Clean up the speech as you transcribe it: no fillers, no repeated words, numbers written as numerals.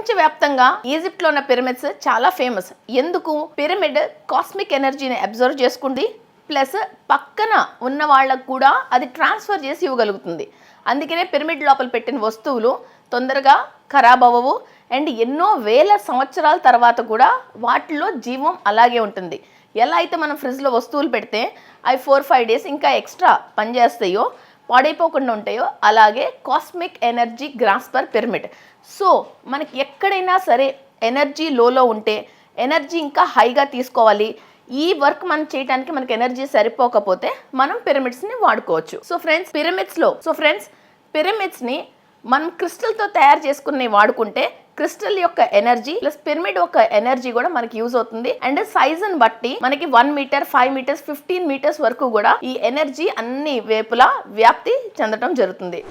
ప్రపంచవ్యాప్తంగా ఈజిప్ట్ లో ఉన్న పిరమిడ్స్ చాలా ఫేమస్. ఎందుకు? పిరమిడ్ కాస్మిక్ ఎనర్జీని అబ్జర్వ్ చేసుకుంది, ప్లస్ పక్కన ఉన్న వాళ్ళకు కూడా అది ట్రాన్స్ఫర్ చేసి ఇవ్వగలుగుతుంది. అందుకనే పిరమిడ్ లోపల పెట్టిన వస్తువులు తొందరగా ఖరాబ్ అవ్వవు అండ్ ఎన్నో వేల సంవత్సరాల తర్వాత కూడా వాటిలో జీవం అలాగే ఉంటుంది. ఎలా అయితే మనం ఫ్రిడ్జ్లో వస్తువులు పెడితే అవి 4-5 డేస్ ఇంకా ఎక్స్ట్రా పనిచేస్తాయో, పాడైపోకుండా ఉంటాయో, అలాగే కాస్మిక్ ఎనర్జీ గ్రాస్పర్ పిరమిడ్. సో మనకి ఎక్కడైనా సరే ఎనర్జీ లోలో ఉంటే ఎనర్జీ ఇంకా హైగా తీసుకోవాలి, ఈ వర్క్ మనం చేయడానికి మనకి ఎనర్జీ సరిపోకపోతే మనం పిరమిడ్స్ని వాడుకోవచ్చు. సో ఫ్రెండ్స్ పిరమిడ్స్ని మనం క్రిస్టల్తో తయారు చేసుకుని వాడుకుంటే క్రిస్టల్ యొక్క ఎనర్జీ ప్లస్ పిరమిడ్ యొక్క ఎనర్జీ కూడా మనకి యూజ్ అవుతుంది. అండ్ సైజుని బట్టి మనకి 1 మీటర్, 5 మీటర్స్, 15 మీటర్స్ వరకు కూడా ఈ ఎనర్జీ అన్ని వైపులా వ్యాప్తి చెందడం జరుగుతుంది.